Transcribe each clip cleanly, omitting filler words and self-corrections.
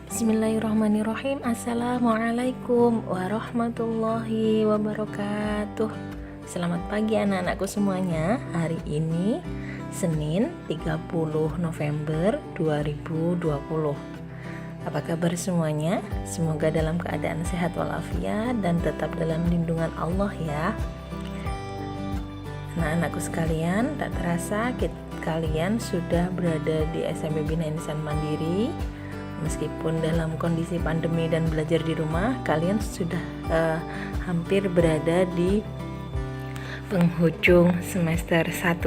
Bismillahirrahmanirrahim. Assalamualaikum warahmatullahi wabarakatuh. Selamat pagi anak-anakku semuanya. Hari ini Senin 30 November 2020. Apa kabar semuanya? Semoga dalam keadaan sehat walafiat dan tetap dalam lindungan Allah ya. Anak-anakku sekalian, tak terasa kalian sudah berada di SMP Bina Insan Mandiri. Meskipun dalam kondisi pandemi dan belajar di rumah, kalian sudah hampir berada di penghujung semester 1.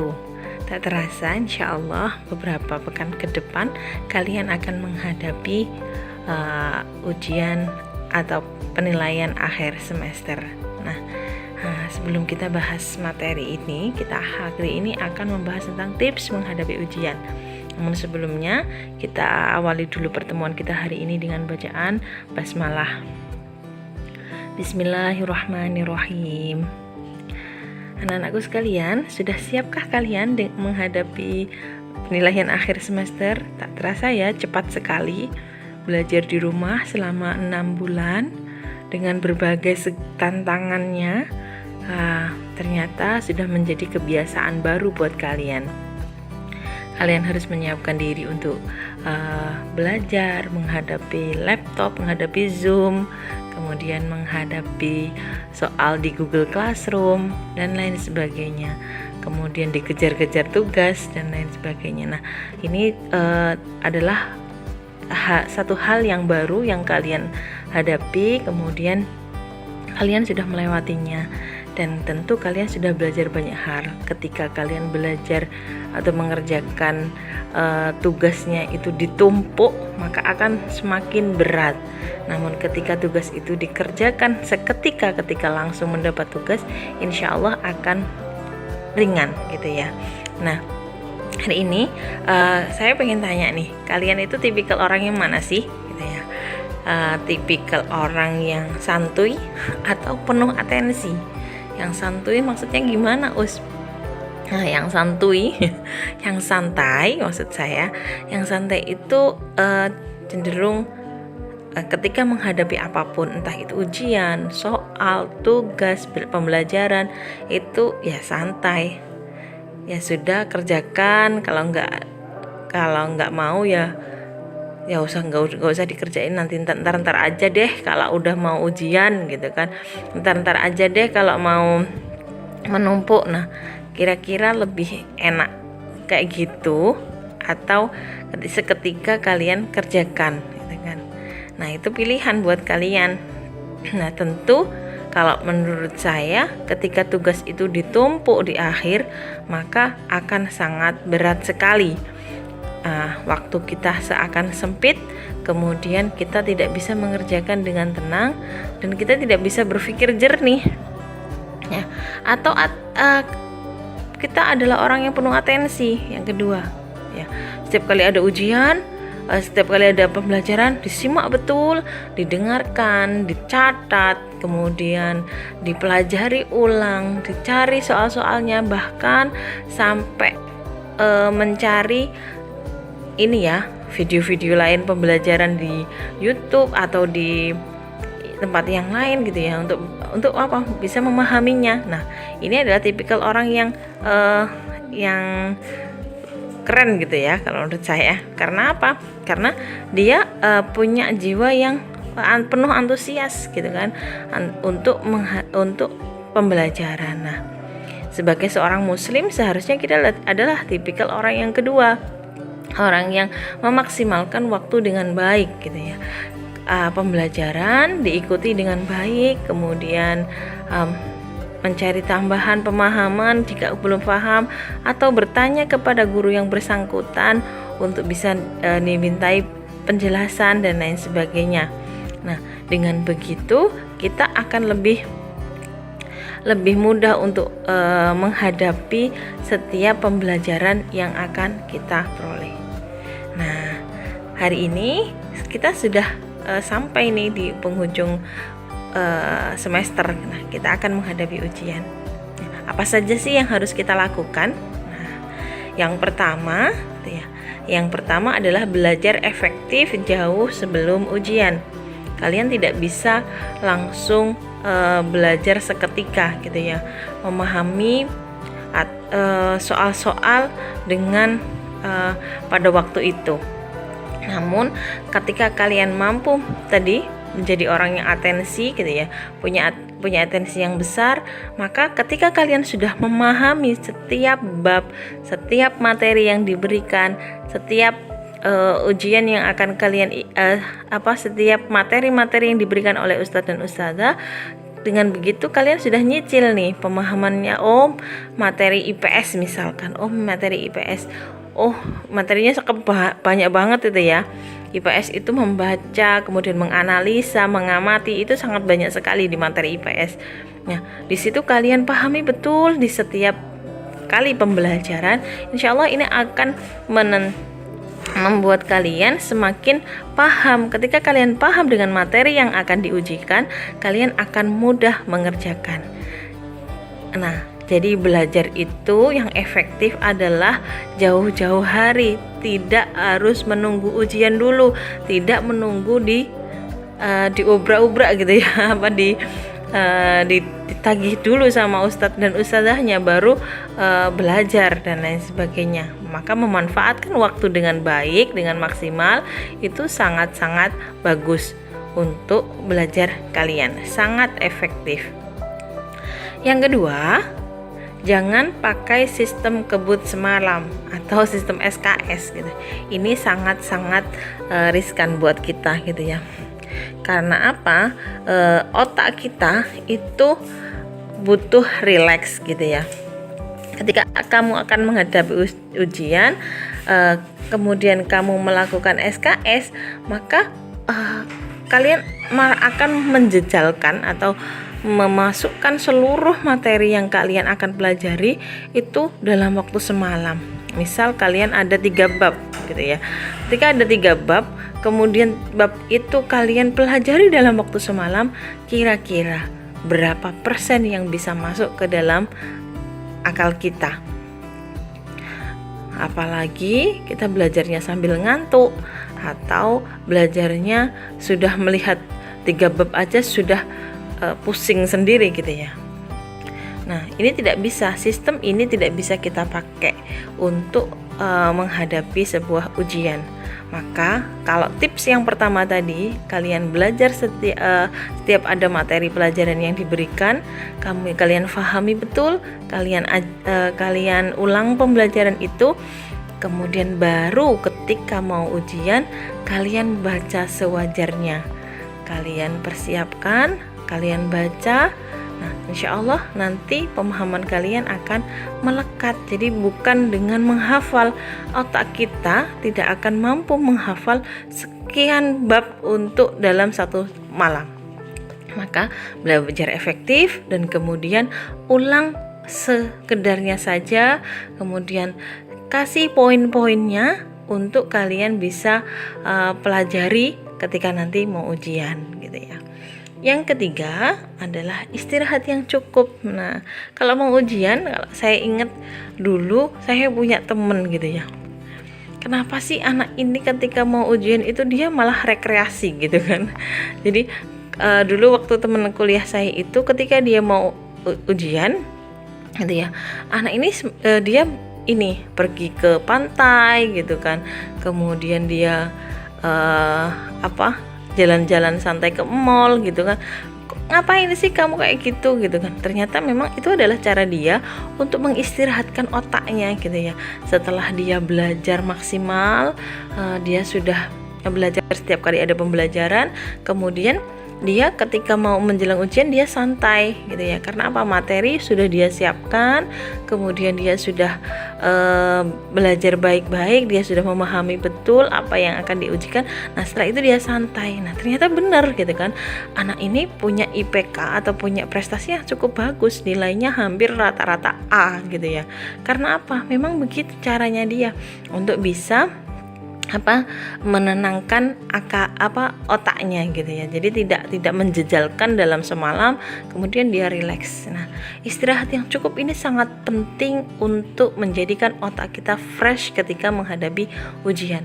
Tak terasa insya Allah beberapa pekan ke depan kalian akan menghadapi ujian atau penilaian akhir semester. Nah, sebelum kita bahas materi ini, kita hari ini akan membahas tentang tips menghadapi ujian. Namun sebelumnya kita awali dulu pertemuan kita hari ini dengan bacaan basmalah. Bismillahirrahmanirrahim. Anak-anakku sekalian, sudah siapkah kalian menghadapi penilaian akhir semester? Tak terasa ya, cepat sekali. Belajar di rumah selama 6 bulan dengan berbagai tantangannya, ternyata sudah menjadi kebiasaan baru buat kalian. Kalian harus menyiapkan diri untuk belajar, menghadapi laptop, menghadapi Zoom, kemudian menghadapi soal di Google Classroom, dan lain sebagainya. Kemudian dikejar-kejar tugas, dan lain sebagainya. Nah, ini adalah satu hal yang baru yang kalian hadapi, kemudian kalian sudah melewatinya. Dan tentu kalian sudah belajar banyak hal. Ketika kalian belajar atau mengerjakan tugasnya itu ditumpuk, maka akan semakin berat. Namun ketika tugas itu dikerjakan seketika ketika langsung mendapat tugas, insya Allah akan ringan gitu ya. Nah, hari ini saya pengen tanya nih, kalian itu tipikal orang yang mana sih gitu ya? Tipikal orang yang santuy atau penuh atensi? Yang santuy maksudnya gimana, Us? Nah, yang santuy, yang santai maksud saya. Yang santai itu cenderung ketika menghadapi apapun, entah itu ujian, soal, tugas, pembelajaran, itu ya santai. Ya sudah, kerjakan. Kalau nggak mau ya nggak usah dikerjain, nanti ntar aja deh kalau udah mau ujian gitu kan, ntar aja deh kalau mau menumpuk. Nah, kira-kira lebih enak kayak gitu atau seketika kalian kerjakan gitu kan. Nah, itu pilihan buat kalian. Nah, tentu kalau menurut saya ketika tugas itu ditumpuk di akhir, maka akan sangat berat sekali. Waktu kita seakan sempit, kemudian kita tidak bisa mengerjakan dengan tenang dan kita tidak bisa berpikir jernih ya. Atau kita adalah orang yang penuh atensi, yang kedua ya. Setiap kali ada ujian, setiap kali ada pembelajaran, disimak betul, didengarkan, dicatat, kemudian dipelajari ulang, dicari soal-soalnya, bahkan sampai mencari ini ya, video-video lain pembelajaran di YouTube atau di tempat yang lain gitu ya, untuk apa? Bisa memahaminya. Nah, ini adalah tipikal orang yang keren gitu ya kalau menurut saya. Karena apa? Karena dia punya jiwa yang penuh antusias gitu kan, untuk pembelajaran. Nah, sebagai seorang muslim seharusnya kita adalah tipikal orang yang kedua, orang yang memaksimalkan waktu dengan baik gitu ya. Pembelajaran diikuti dengan baik, kemudian mencari tambahan pemahaman jika belum paham, atau bertanya kepada guru yang bersangkutan untuk bisa dimintai penjelasan dan lain sebagainya. Nah, dengan begitu kita akan lebih mudah untuk menghadapi setiap pembelajaran yang akan kita peroleh. Nah, hari ini kita sudah sampai nih di penghujung semester. Nah, kita akan menghadapi ujian. Apa saja sih yang harus kita lakukan? Nah, yang pertama, ya, Yang pertama adalah belajar efektif jauh sebelum ujian. Kalian tidak bisa langsung belajar seketika gitu ya, memahami soal-soal dengan pada waktu itu. Namun ketika kalian mampu tadi menjadi orang yang atensi gitu ya, punya atensi yang besar, maka ketika kalian sudah memahami setiap bab, setiap materi yang diberikan, setiap ujian yang akan kalian setiap materi-materi yang diberikan oleh ustadz dan ustadzah, dengan begitu kalian sudah nyicil nih pemahamannya. Oh, materi IPS misalkan, materi IPS, materinya banyak banget itu ya. IPS itu membaca, kemudian menganalisa, mengamati, itu sangat banyak sekali di materi IPS. Nah, di situ kalian pahami betul di setiap kali pembelajaran. Insya Allah ini akan membuat kalian semakin paham. Ketika kalian paham dengan materi yang akan diujikan, kalian akan mudah mengerjakan. Nah, jadi belajar itu yang efektif adalah jauh-jauh hari, tidak harus menunggu ujian dulu, tidak menunggu diobrak-obrak gitu ya, ditagih dulu sama ustadz dan ustadzahnya baru belajar dan lain sebagainya. Maka memanfaatkan waktu dengan baik, dengan maksimal, itu sangat-sangat bagus untuk belajar kalian, sangat efektif. Yang kedua, jangan pakai sistem kebut semalam atau sistem SKS gitu. Ini sangat-sangat riskan buat kita gitu ya. Karena apa? Otak kita itu butuh rileks gitu ya. Ketika kamu akan menghadapi ujian, kemudian kamu melakukan SKS, maka kalian akan menjejalkan atau memasukkan seluruh materi yang kalian akan pelajari itu dalam waktu semalam. Misal kalian ada 3 bab gitu ya. Ketika ada 3 bab, kemudian bab itu kalian pelajari dalam waktu semalam, kira-kira berapa persen yang bisa masuk ke dalam akal kita? Apalagi kita belajarnya sambil ngantuk atau belajarnya sudah melihat 3 bab aja sudah pusing sendiri gitu ya. Nah, ini tidak bisa, sistem ini tidak bisa kita pakai untuk menghadapi sebuah ujian. Maka kalau tips yang pertama tadi, kalian belajar setiap ada materi pelajaran yang diberikan, kalian pahami betul, kalian ulang pembelajaran itu, kemudian baru ketika mau ujian kalian baca sewajarnya, kalian persiapkan, kalian baca. Nah, insya Allah nanti pemahaman kalian akan melekat. Jadi bukan dengan menghafal, otak kita tidak akan mampu menghafal sekian bab untuk dalam satu malam. Maka belajar efektif dan kemudian ulang sekedarnya saja, kemudian kasih poin-poinnya untuk kalian bisa pelajari ketika nanti mau ujian gitu ya. Yang ketiga adalah istirahat yang cukup. Nah, kalau mau ujian, kalau saya ingat dulu saya punya temen gitu ya. Kenapa sih anak ini ketika mau ujian itu dia malah rekreasi gitu kan? Jadi dulu waktu temen kuliah saya itu ketika dia mau ujian gitu ya, anak ini dia pergi ke pantai gitu kan. Kemudian dia jalan-jalan santai ke mall gitu kan. Ngapain sih kamu kayak gitu kan. Ternyata memang itu adalah cara dia untuk mengistirahatkan otaknya gitu ya. Setelah dia belajar maksimal, dia sudah belajar setiap kali ada pembelajaran, kemudian dia ketika mau menjelang ujian dia santai gitu ya. Karena apa? Materi sudah dia siapkan, kemudian dia sudah belajar baik-baik, dia sudah memahami betul apa yang akan diujikan. Nah, setelah itu dia santai. Nah, ternyata benar gitu kan. Anak ini punya IPK atau punya prestasi yang cukup bagus, nilainya hampir rata-rata A gitu ya. Karena apa? Memang begitu caranya dia untuk bisa menenangkan otaknya gitu ya. Jadi tidak menjejalkan dalam semalam, kemudian dia rileks. Nah, istirahat yang cukup ini sangat penting untuk menjadikan otak kita fresh ketika menghadapi ujian.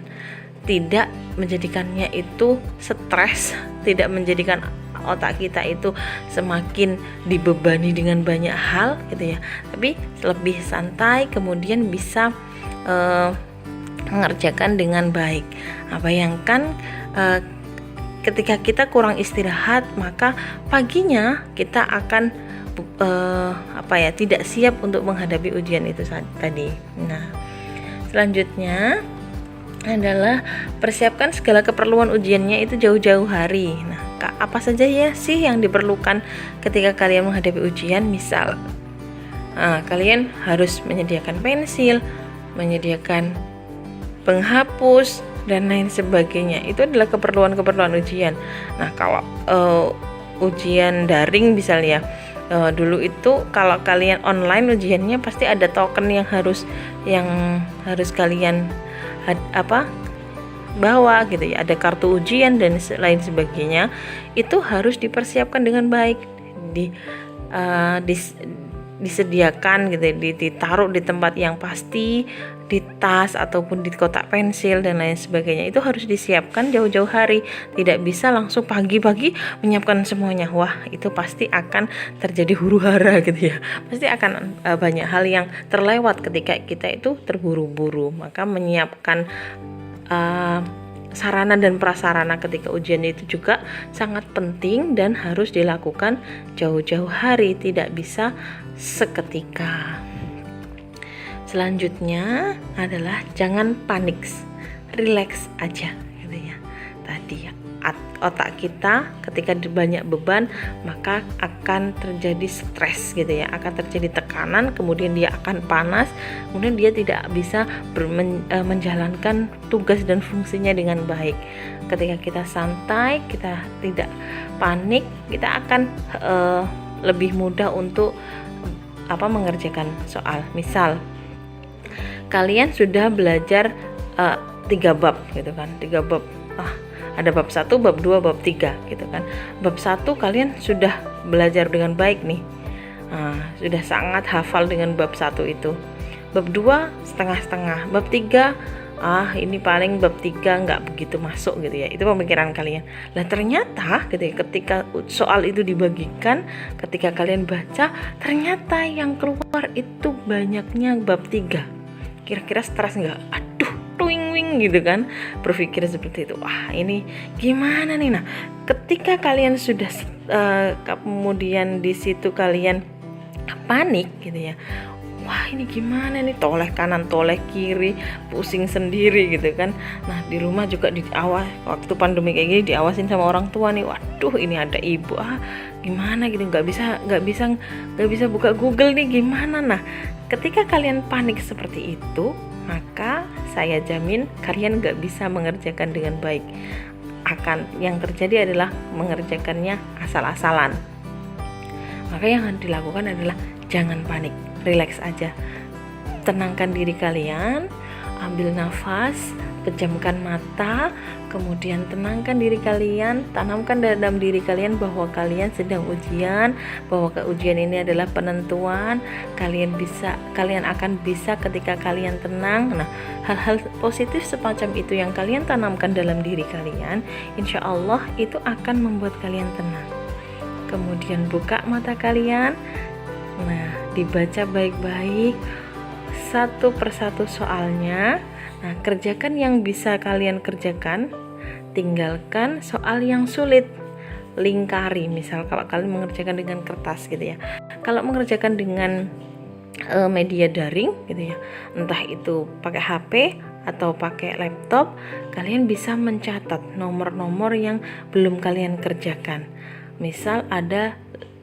Tidak menjadikannya itu stres, tidak menjadikan otak kita itu semakin dibebani dengan banyak hal gitu ya, tapi lebih santai, kemudian bisa mengerjakan dengan baik. Bayangkan ketika kita kurang istirahat, maka paginya kita akan tidak siap untuk menghadapi ujian itu tadi. Nah, selanjutnya adalah persiapkan segala keperluan ujiannya itu jauh-jauh hari. Nah, apa saja ya sih yang diperlukan ketika kalian menghadapi ujian? Misal, kalian harus menyediakan pensil, menyediakan penghapus, dan lain sebagainya. Itu adalah keperluan ujian. Nah, kalau ujian daring misalnya, dulu itu kalau kalian online ujiannya pasti ada token yang harus kalian bawa gitu ya, ada kartu ujian dan lain sebagainya. Itu harus dipersiapkan dengan baik, disediakan gitu, ditaruh di tempat yang pasti, di tas ataupun di kotak pensil dan lain sebagainya. Itu harus disiapkan jauh-jauh hari, tidak bisa langsung pagi-pagi menyiapkan semuanya. Wah, itu pasti akan terjadi huru-hara gitu ya, pasti akan banyak hal yang terlewat ketika kita itu terburu-buru. Maka menyiapkan sarana dan prasarana ketika ujian itu juga sangat penting dan harus dilakukan jauh-jauh hari, tidak bisa seketika. Selanjutnya adalah jangan panik, relax aja gitu ya. Tadi ya, otak kita ketika banyak beban maka akan terjadi stres gitu ya, akan terjadi tekanan, kemudian dia akan panas, kemudian dia tidak bisa menjalankan tugas dan fungsinya dengan baik. Ketika kita santai, kita tidak panik, kita akan lebih mudah untuk mengerjakan soal. Misal kalian sudah belajar 3 bab gitu kan, 3 bab, ada bab 1, bab 2, bab 3 gitu kan. Bab 1 kalian sudah belajar dengan baik nih, sudah sangat hafal dengan bab 1 itu. Bab 2 setengah-setengah, bab 3 ini paling bab 3 nggak begitu masuk gitu ya. Itu pemikiran kalian. Nah, ternyata gitu ya, ketika soal itu dibagikan, ketika kalian baca, ternyata yang keluar itu banyaknya bab 3. Kira-kira stres nggak? Aduh, tuing-wing gitu kan, berpikir seperti itu. Wah, ini gimana nih? Nah, ketika kalian sudah kemudian di situ kalian panik gitu ya, wah ini gimana nih, toleh kanan toleh kiri, pusing sendiri gitu kan. Nah, di rumah juga waktu pandemi kayak gini diawasin sama orang tua nih. Waduh, ini ada ibu, gimana gitu, nggak bisa buka Google nih, gimana? Nah, ketika kalian panik seperti itu, maka saya jamin kalian nggak bisa mengerjakan dengan baik. Yang terjadi adalah mengerjakannya asal-asalan. Maka yang harus dilakukan adalah jangan panik, relax aja, tenangkan diri kalian, ambil nafas, pejamkan mata, kemudian tenangkan diri kalian, tanamkan dalam diri kalian bahwa kalian sedang ujian, bahwa ujian ini adalah penentuan. Kalian akan bisa ketika kalian tenang. Nah, hal-hal positif semacam itu yang kalian tanamkan dalam diri kalian, insya Allah itu akan membuat kalian tenang. Kemudian buka mata kalian, nah dibaca baik-baik satu persatu soalnya. Nah, kerjakan yang bisa kalian kerjakan, tinggalkan soal yang sulit, lingkari. Misal kalau kalian mengerjakan dengan kertas gitu ya, kalau mengerjakan dengan media daring gitu ya, entah itu pakai HP atau pakai laptop, kalian bisa mencatat nomor-nomor yang belum kalian kerjakan. Misal ada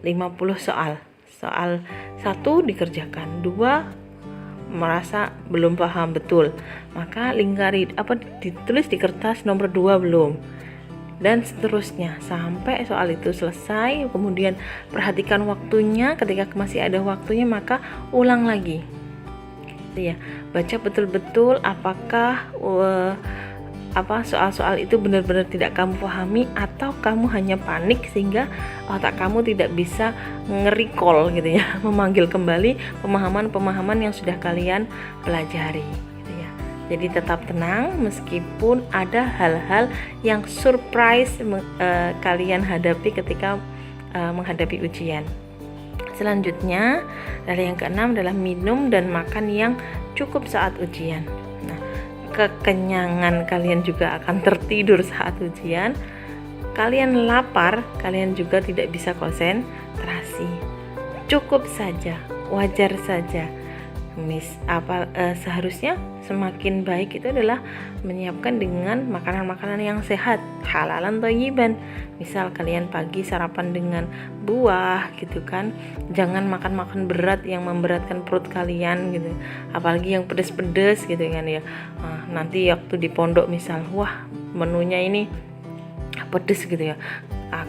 50 soal 1 dikerjakan, 2 merasa belum paham betul, maka lingkari ditulis di kertas nomor 2 belum, dan seterusnya sampai soal itu selesai. Kemudian perhatikan waktunya, ketika masih ada waktunya maka ulang lagi gitu ya, baca betul-betul apakah soal-soal itu benar-benar tidak kamu pahami, atau kamu hanya panik sehingga otak kamu tidak bisa nge-recall gitu ya, memanggil kembali pemahaman-pemahaman yang sudah kalian pelajari gitu ya. Jadi tetap tenang meskipun ada hal-hal yang surprise kalian hadapi ketika menghadapi ujian. Selanjutnya, dari yang keenam adalah minum dan makan yang cukup saat ujian. Nah, kekenyangan kalian juga akan tertidur saat ujian. Kalian lapar, kalian juga tidak bisa konsentrasi. Cukup saja, wajar saja. Seharusnya semakin baik itu adalah menyiapkan dengan makanan-makanan yang sehat, halalan thayyiban. Misal kalian pagi sarapan dengan buah gitu kan, jangan makan berat yang memberatkan perut kalian gitu, apalagi yang pedes-pedes gitu kan ya. Nanti waktu di pondok misal, wah menunya ini pedes gitu ya,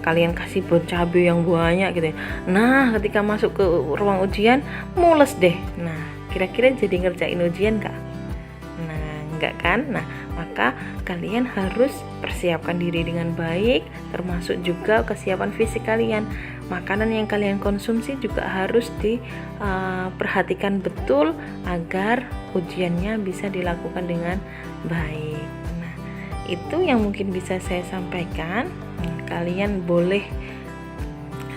kalian kasih bon cabai yang banyak gitu ya. Nah ketika masuk ke ruang ujian mules deh. Nah kira-kira jadi ngerjain ujian gak? Nah enggak kan? Nah maka kalian harus persiapkan diri dengan baik, termasuk juga kesiapan fisik kalian. Makanan yang kalian konsumsi juga harus diperhatikan betul agar ujiannya bisa dilakukan dengan baik. Nah itu yang mungkin bisa saya sampaikan. Kalian boleh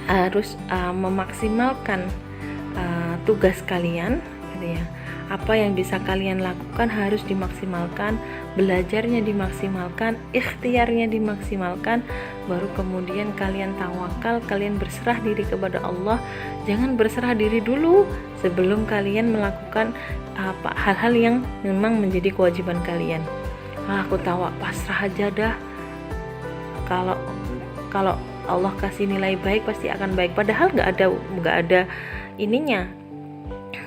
harus memaksimalkan tugas kalian gitu ya. Apa yang bisa kalian lakukan harus dimaksimalkan, belajarnya dimaksimalkan, ikhtiarnya dimaksimalkan, baru kemudian kalian tawakal, kalian berserah diri kepada Allah. Jangan berserah diri dulu sebelum kalian melakukan hal-hal yang memang menjadi kewajiban kalian. Aku pasrah aja dah, kalau Allah kasih nilai baik pasti akan baik, padahal nggak ada ininya,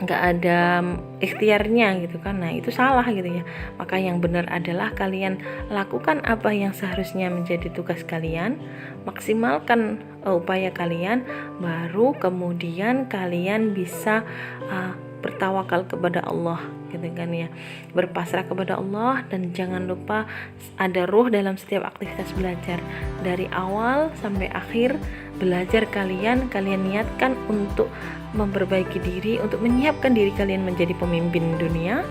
nggak ada ikhtiarnya gitu kan. Nah itu salah gitu ya. Maka yang benar adalah kalian lakukan apa yang seharusnya menjadi tugas kalian, maksimalkan upaya kalian, baru kemudian kalian bisa bertawakal kepada Allah gitu kan ya, berpasrah kepada Allah. Dan jangan lupa ada ruh dalam setiap aktivitas belajar, dari awal sampai akhir belajar kalian niatkan untuk memperbaiki diri, untuk menyiapkan diri kalian menjadi pemimpin dunia,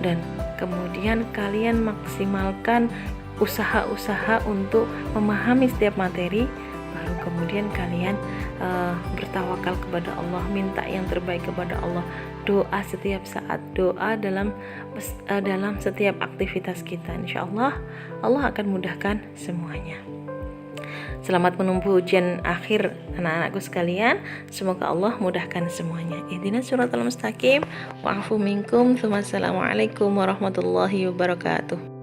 dan kemudian kalian maksimalkan usaha-usaha untuk memahami setiap materi, baru kemudian kalian bertawakal kepada Allah, minta yang terbaik kepada Allah, doa setiap saat, doa dalam setiap aktivitas kita. Insya Allah Allah akan mudahkan semuanya. Selamat menempuh ujian akhir anak-anakku sekalian. Semoga Allah mudahkan semuanya. Ihdinas siratal mustaqim wa'fu minkum. Wassalamualaikum warahmatullahi wabarakatuh.